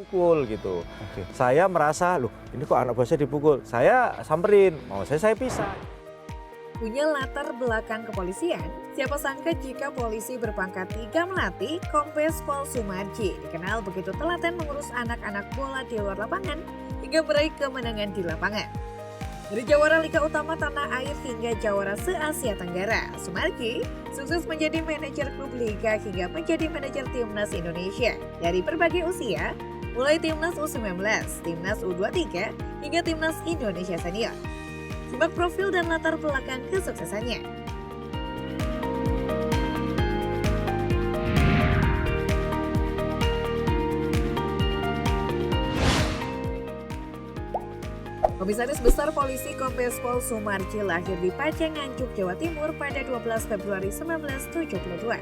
dipukul gitu. Oke. Saya merasa, loh ini kok anak buah saya dipukul. Saya samperin, mau saya pisah. Punya latar belakang kepolisian, siapa sangka jika polisi berpangkat 3 Melati, Kombes Pol Sumarji dikenal begitu telaten mengurus anak-anak bola di luar lapangan hingga meraih kemenangan di lapangan. Dari jawara Liga Utama Tanah Air hingga jawara se-Asia Tenggara, Sumarji sukses menjadi manajer klub liga hingga menjadi manajer timnas Indonesia dari berbagai usia, mulai timnas U19, timnas U23, hingga timnas Indonesia Senior. Simak profil dan latar belakang kesuksesannya. Komisaris Besar Polisi Kombes Pol Sumarji lahir di Pajang, Nganjuk, Jawa Timur pada 12 Februari 1972.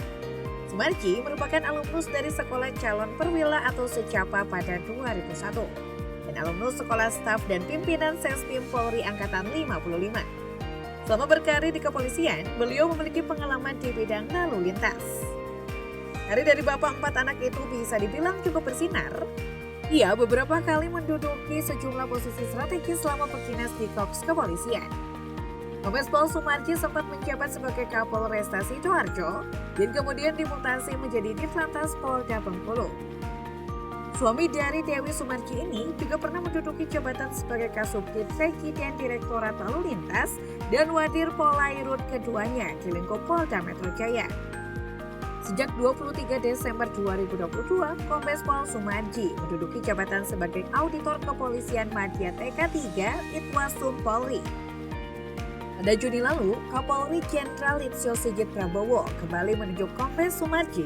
Sumarji merupakan alumnus dari Sekolah Calon Perwira atau Secapa pada 2001. Dan alumnus Sekolah Staf dan Pimpinan Sespim Polri Angkatan 55. Selama berkarir di kepolisian, beliau memiliki pengalaman di bidang lalu lintas. Karir dari bapak 4 anak itu bisa dibilang cukup bersinar. Ia beberapa kali menduduki sejumlah posisi strategis selama berdinas di Korps Kepolisian. Kombes Pol Sumarji sempat menjabat sebagai Kapolresta Sidoarjo dan kemudian dimutasi menjadi Ditlantas Polda Bengkulu. Suami dari Dewi Sumarji ini juga pernah menduduki jabatan sebagai Kasubdit Presiden Direktorat Lalu Lintas dan Wadir Polairut keduanya di lingkup Polda Metro Jaya. Sejak 23 Desember 2022, Kombes Pol Sumarji menduduki jabatan sebagai Auditor Kepolisian Madya TK3 Itwasum Polri. Pada Juni lalu, Kapolri Jenderal Listio Sigit Prabowo kembali menunjuk Kombes Sumarji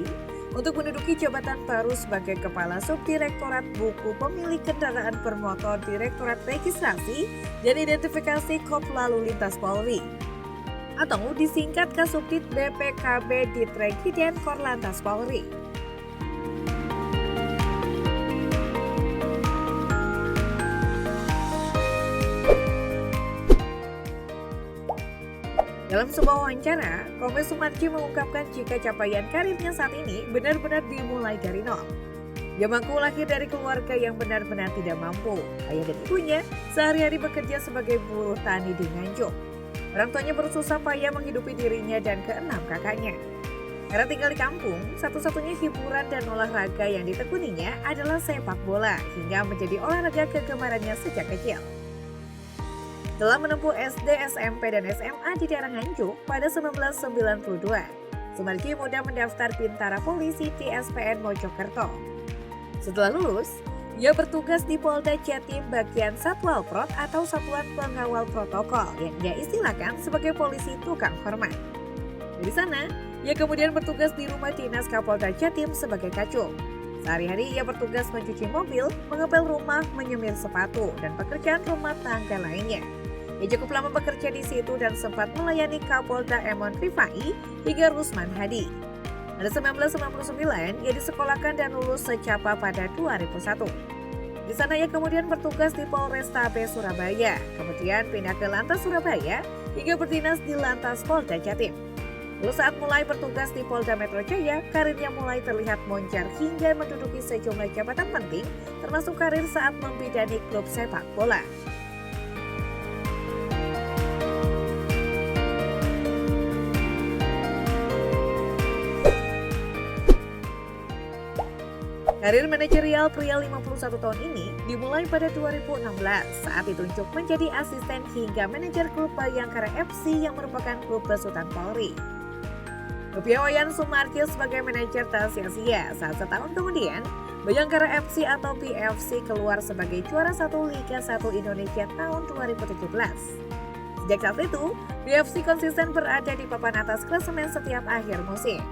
untuk menduduki jabatan baru sebagai Kepala Subdirektorat Buku Pemilik Kendaraan Bermotor Direktorat Registrasi dan Identifikasi Kop Lalu Lintas Polri, atau disingkat Kasubdit BPKB Ditregiden Korlantas Polri. Dalam sebuah wawancara, Kombes Sumarji mengungkapkan jika capaian karirnya saat ini benar-benar dimulai dari nol. Dia mengaku lahir dari keluarga yang benar-benar tidak mampu. Ayah dan ibunya sehari-hari bekerja sebagai buruh tani di Nganjuk. Orang tuanya bersusah payah menghidupi dirinya dan keenam kakaknya. Karena tinggal di kampung, satu-satunya hiburan dan olahraga yang ditekuninya adalah sepak bola hingga menjadi olahraga kegemarannya sejak kecil. Setelah menempuh SD, SMP, dan SMA di daerah Nganjuk pada 1992, Sumarji muda mendaftar Bintara Polisi di SPN Mojokerto. Setelah lulus, ia bertugas di Polda Jatim bagian Satwal Prot atau Satuan Pengawal Protokol yang dia istilahkan sebagai polisi tukang hormat. Dari sana, ia kemudian bertugas di rumah dinas Kapolda Jatim sebagai kacung. Sehari-hari ia bertugas mencuci mobil, mengepel rumah, menyemir sepatu, dan pekerjaan rumah tangga lainnya. Ia cukup lama bekerja di situ dan sempat melayani Kapolda Emon Rifai hingga Rusman Hadi. Pada 1999, ia disekolahkan dan lulus Secapa pada 2001. Di sana ia kemudian bertugas di Polrestabes Surabaya, kemudian pindah ke Lantas Surabaya hingga berdinas di Lantas Polda Jatim. Lalu saat mulai bertugas di Polda Metro Jaya, karirnya mulai terlihat moncar hingga menduduki sejumlah jabatan penting, termasuk karir saat membidani klub sepak bola. Karir manajerial pria 51 tahun ini dimulai pada 2016 saat ditunjuk menjadi asisten hingga manajer klub Bayangkara FC yang merupakan klub besutan Polri. Kepiawaian Sumarji sebagai manajer tak sia-sia saat setahun kemudian Bayangkara FC atau BFC keluar sebagai juara 1 Liga 1 Indonesia tahun 2017. Sejak saat itu, BFC konsisten berada di papan atas klasemen setiap akhir musim.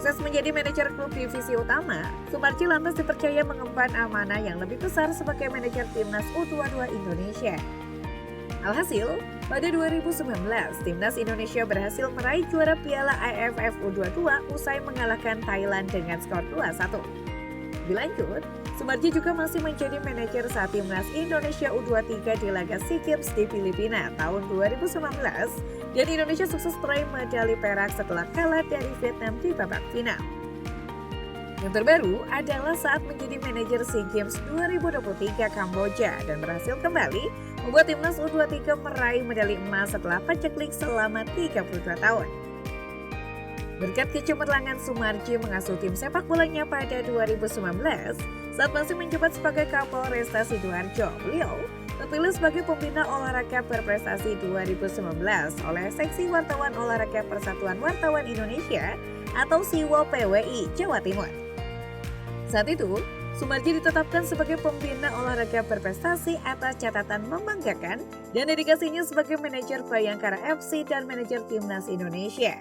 Sukses menjadi manajer klub divisi utama, Sumarji lantas dipercaya mengemban amanah yang lebih besar sebagai manajer timnas U22 Indonesia. Alhasil, pada 2019, timnas Indonesia berhasil meraih juara Piala AFF U22 usai mengalahkan Thailand dengan skor 2-1. Lebih lanjut, Sumarji juga masih menjadi manajer saat timnas Indonesia U23 di laga SEA Games di Filipina tahun 2019 dan Indonesia sukses meraih medali perak setelah kalah dari Vietnam di babak final. Yang terbaru adalah saat menjadi manajer SEA Games 2023 Kamboja dan berhasil kembali membuat timnas U23 meraih medali emas setelah paceklik selama 32 tahun. Berkat kecemerlangan Sumarji mengasuh tim sepak bolanya pada 2019 saat masih menjabat sebagai Kapolresta Sidoarjo, beliau terpilih sebagai pembina olahraga berprestasi 2019 oleh Seksi Wartawan Olahraga Persatuan Wartawan Indonesia atau SIWO PWI Jawa Timur. Saat itu, Sumarji ditetapkan sebagai pembina olahraga berprestasi atas catatan membanggakan dan dedikasinya sebagai manajer Bayangkara FC dan manajer Timnas Indonesia.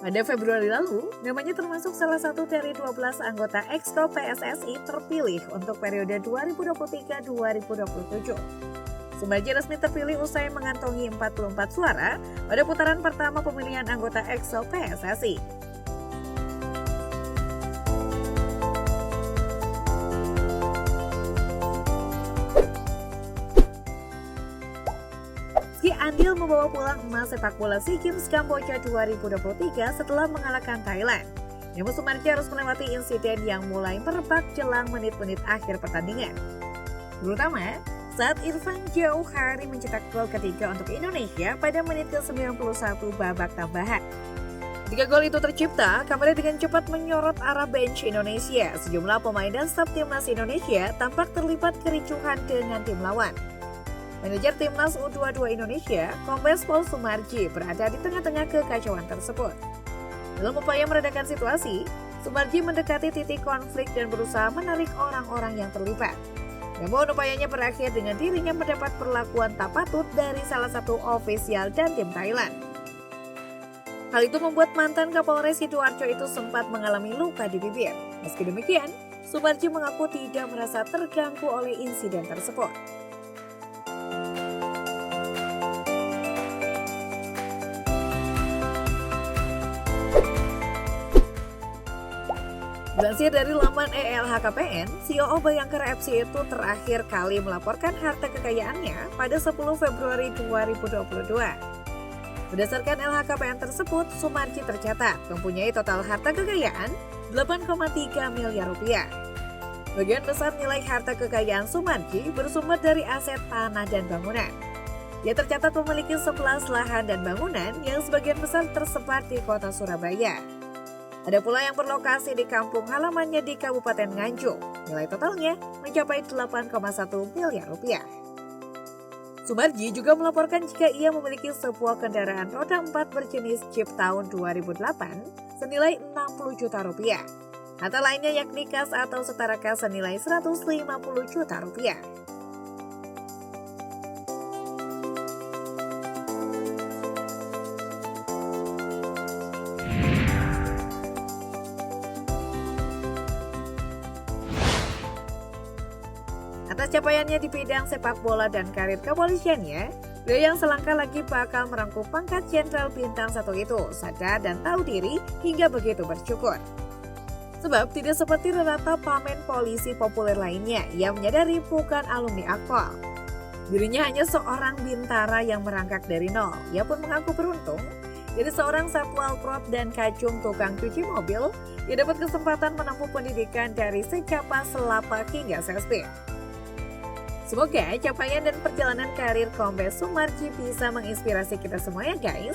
Pada Februari lalu, namanya termasuk salah satu dari 12 anggota Exco PSSI terpilih untuk periode 2023-2027. Sumarji resmi terpilih usai mengantongi 44 suara pada putaran pertama pemilihan anggota Exco PSSI. Meski andil membawa pulang emas sepak bola SEA Games Kamboja 2023 setelah mengalahkan Thailand, namun Sumarji harus melewati insiden yang mulai merebak jelang menit-menit akhir pertandingan. Terutama saat Irfan Jauhari mencetak gol ketiga untuk Indonesia pada menit ke-91 babak tambahan. Ketika gol itu tercipta, kamera dengan cepat menyorot arah bench Indonesia. Sejumlah pemain dan staf timnas Indonesia tampak terlibat kericuhan dengan tim lawan. Manajer Timnas U22 Indonesia, Kombes Pol Sumarji, berada di tengah-tengah kekacauan tersebut. Dalam upaya meredakan situasi, Sumarji mendekati titik konflik dan berusaha menarik orang-orang yang terlibat. Namun upayanya berakhir dengan dirinya mendapat perlakuan tak patut dari salah satu ofisial dan tim Thailand. Hal itu membuat mantan Kapolres Sidoarjo itu sempat mengalami luka di bibir. Meski demikian, Sumarji mengaku tidak merasa terganggu oleh insiden tersebut. Dilansir dari laman ELHKPN, CEO Bayangkara FC itu terakhir kali melaporkan harta kekayaannya pada 10 Februari 2022. Berdasarkan LHKPN tersebut, Sumarji tercatat mempunyai total harta kekayaan 8,3 miliar rupiah. Bagian besar nilai harta kekayaan Sumarji bersumber dari aset tanah dan bangunan. Ia tercatat memiliki 11 lahan dan bangunan yang sebagian besar tersebar di kota Surabaya. Ada pula yang berlokasi di kampung halamannya di Kabupaten Nganjuk. Nilai totalnya mencapai 8,1 miliar rupiah. Sumarji juga melaporkan jika ia memiliki sebuah kendaraan roda 4 berjenis Jeep tahun 2008 senilai 60 juta rupiah. Harta lainnya yakni kas atau setara kas senilai 150 juta rupiah. Atas capaiannya di bidang sepak bola dan karir kepolisiannya, beliau yang selangkah lagi bakal merangkup pangkat Jenderal Bintang 1 itu sadar dan tahu diri hingga begitu bersyukur. Sebab tidak seperti rata pamen polisi populer lainnya yang menyadari bukan alumni Akpol. Dirinya hanya seorang bintara yang merangkak dari nol. Ia pun mengaku beruntung jadi seorang satwal prot dan kacung tukang cuci mobil yang dapat kesempatan menempuh pendidikan dari secapa selapak hingga sespit. Semoga capaian dan perjalanan karir Kombes Sumarji bisa menginspirasi kita semua ya guys.